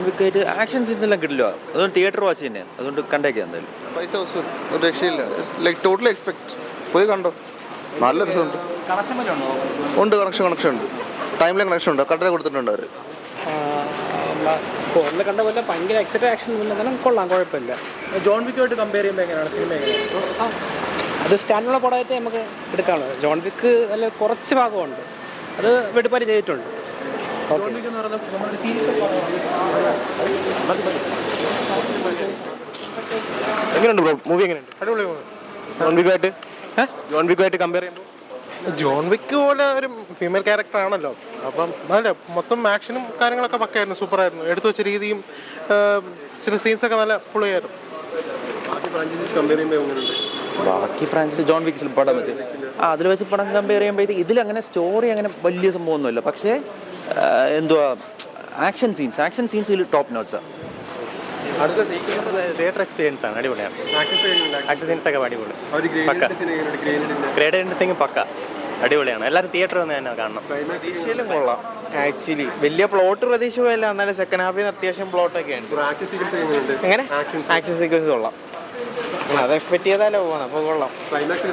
Wicket action scenes എല്ലാം കിട്ടില്ല, അതുകൊണ്ട് തിയേറ്റർ വാച്ച് തന്നെ, അതുകൊണ്ട് കണ്ടേക്കാം എന്തായാലും. പൈസ വസൂൽ ഒരു രക്ഷയില്ല, ലൈക്ക് ടോട്ടലി എക്സ്പെക്ട്. പോയി കണ്ടോ, നല്ല രസമുണ്ട്. ഉണ്ട്, കണക്ഷൻ ഉണ്ട്, ടൈമിലെ കണക്ഷൻ ഉണ്ട്, കട്ടര കൊടുത്തിട്ടുണ്ട് അവർ. ഫോണിൽ കണ്ട പോലെ ഭയങ്കര എക്സൈറ്റഡ് ആക്ഷൻ ഒന്നും കൊള്ളാം, കുഴപ്പമില്ല. ജോൺ വിക്കുമായിട്ട് കമ്പയർ ചെയ്യുമ്പോൾ എങ്ങനെയാണ് സിനിമ? അത് സ്റ്റാൻഡുള്ള പടമായിട്ട് നമുക്ക് എടുക്കാനുള്ളത്. ജോൺ വിക്ക് അല്ല കുറച്ച് ഭാഗമുണ്ട്, അത് വെടിപ്പാരി ചെയ്തിട്ടുണ്ട്. ജോൺ വിക്ക് എന്ന് പറയുന്നത് നമ്മുടെ സീരീസ് എങ്ങനെയുണ്ട് ബ്രോ? മൂവി എങ്ങനെയുണ്ട്? അടിപൊളി മൂവി. ജോൺ വിക്കുമായിട്ട് കമ്പയർ ചെയ്യുമ്പോൾ ജോൺ വിക്ക് പോലെ ഒരു ഫീമെയിൽ ക്യാരക്ടർ ആണല്ലോ, അപ്പം അല്ല മൊത്തം ആക്ഷനും കാര്യങ്ങളൊക്കെ പക്കായിരുന്നു, സൂപ്പറായിരുന്നു. എടുത്തു വെച്ച രീതിയും ചില സീൻസൊക്കെ നല്ല പൊളിയായിരുന്നു. ബാക്കി ഫ്രാൻസിസ് ജോൺ വിക്സിൽ പടം വെച്ച് അതിൽ വെച്ച് പടം കമ്പയർ ചെയ്യുമ്പോൾ ഇതിലങ്ങനെ സ്റ്റോറി അങ്ങനെ വലിയ സംഭവമൊന്നുമില്ല, പക്ഷേ എന്തുവാ ആക്ഷൻ സീൻസ് ഇതിൽ ടോപ്പ് നോട്ട്സാണ്. അടുത്ത തിയേറ്റർ എക്സ്പീരിയൻസ് ആണ്, അടിപൊളിയാണ്. ആക്ഷൻ സീൻസ് ഒക്കെ അടിപൊളി, ഗ്രേഡ് എഡിറ്റിംഗ് പക്ക അടിപൊളിയാണ്. എല്ലാവരും തിയേറ്ററിൽ വന്ന് തന്നെ കാണണം. പ്രതീക്ഷയിലും കൊള്ളാം. ആക്ച്വലി വലിയ പ്ലോട്ട് പ്രതീക്ഷ പോയല്ല, എന്നാലും സെക്കൻഡ് ഹാഫിൽ നിന്ന് അത്യാവശ്യം പ്ലോട്ടൊക്കെ ഉണ്ട്. എങ്ങനെ ആക്ഷൻ സീക്വൻസ് കൊള്ളാം, അത് എക്സ്പെക്ട് ചെയ്താലോ പോകുന്നത്, അപ്പോൾ കൊള്ളാം. ക്ലൈമാക്സ്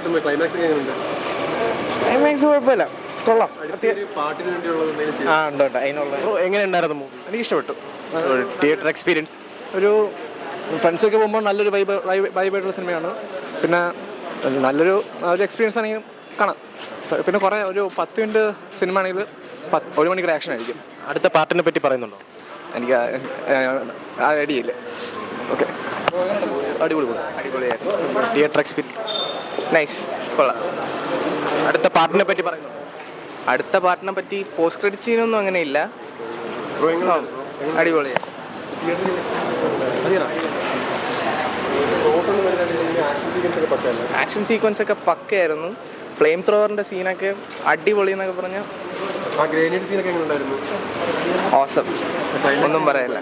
കുഴപ്പമില്ല, കൊള്ളാം. ആ ഉണ്ട് അതിനുള്ള. എങ്ങനെ ഉണ്ടായിരുന്നു മൂവി? എനിക്ക് ഇഷ്ടപ്പെട്ടു. തിയേറ്റർ എക്സ്പീരിയൻസ് ഒരു ഫ്രണ്ട്സൊക്കെ പോകുമ്പോൾ നല്ലൊരു വൈബായിട്ടുള്ള സിനിമയാണ്. പിന്നെ നല്ലൊരു എക്സ്പീരിയൻസ് ആണെങ്കിൽ കാണാം. പിന്നെ കുറേ ഒരു 10 മിനിറ്റ് സിനിമ ആണെങ്കിൽ 1 മണിക്കൂർ ആക്ഷൻ ആയിരിക്കും. അടുത്ത പാർട്ടിനെ പറ്റി പറയുന്നുണ്ടോ? എനിക്ക് ആ ഐഡിയയില്ല. ഓക്കെ, അടിപൊളിയായിരുന്നു. തിയേറ്റർ എക്സ്പീരിയൻസ് നൈസ്, കൊള്ളാം. അടുത്ത പാർട്ടിനെ പറ്റി പറയുന്നുണ്ടോ? അടുത്ത പാർട്ടിനെ പറ്റി പോസ്റ്റ് ക്രെഡിറ്റ് സീനൊന്നും അങ്ങനെ ഇല്ല, അടിപൊളിയാണ്. ആക്ഷൻ സീക്വൻസ് ഒക്കെ പക്കയായിരുന്നു. ഫ്ലെയിം ത്രോവറിന്റെ സീനൊക്കെ അടിപൊളി എന്നൊക്കെ പറഞ്ഞാൽ ഓസം, ഒന്നും പറയല്ല.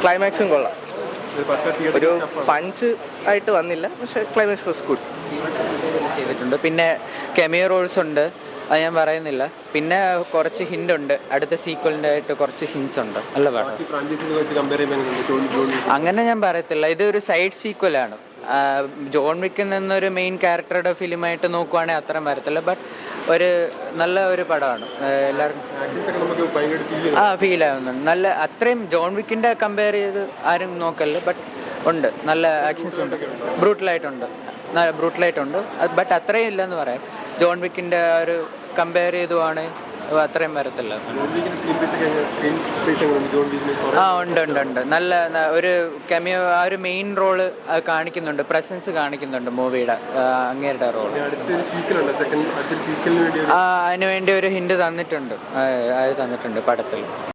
ക്ലൈമാക്സും കൊള്ളാം, ഒരു പഞ്ച് ആയിട്ട് വന്നില്ല, പക്ഷെ ക്ലൈമാക്സ് വാസ് ഗുഡ്. ചെയ്തിട്ടുണ്ട്. പിന്നെ കെമിയോ റോൾസ് ഉണ്ട്, അത് ഞാൻ പറയുന്നില്ല. പിന്നെ കുറച്ച് ഹിൻ്റ് ഉണ്ട്, അടുത്ത സീക്വലിൻ്റെ ആയിട്ട് കുറച്ച് ഹിൻസ് ഉണ്ട്. നല്ല പടം, അങ്ങനെ ഞാൻ പറയത്തില്ല. ഇത് ഒരു സൈഡ് സീക്വലാണ്. ജോൺ വിക്കിൽ നിന്നൊരു മെയിൻ ക്യാരക്ടറുടെ ഫിലിമായിട്ട് നോക്കുവാണെങ്കിൽ അത്രയും വരത്തില്ല, ബട്ട് ഒരു നല്ല ഒരു പടമാണ്. എല്ലാവരും ഫീൽ ആവുന്നുണ്ട്. നല്ല അത്രയും ജോൺ വിക്കിൻ്റെ കമ്പയർ ചെയ്ത് ആരും നോക്കല്ല, ബട്ട് ഉണ്ട്, നല്ല ആക്ഷൻസ് ഉണ്ട്, ബ്രൂട്ടലായിട്ടുണ്ട്, ബട്ട് അത്രയും ഇല്ലെന്ന് പറയാം. ജോൺ വിക്കിൻ്റെ ഒരു കമ്പയർ ചെയ്തുവാണ് അത്രയും വരത്തില്ല. ഉണ്ട് നല്ല ഒരു കെമിയോ, ആ ഒരു മെയിൻ റോള് കാണിക്കുന്നുണ്ട്, പ്രസൻസ് കാണിക്കുന്നുണ്ട് മൂവിയുടെ, അങ്ങേരുടെ റോള്. അതിനുവേണ്ടി ഒരു ഹിന്റ് തന്നിട്ടുണ്ട് പടത്തിൽ.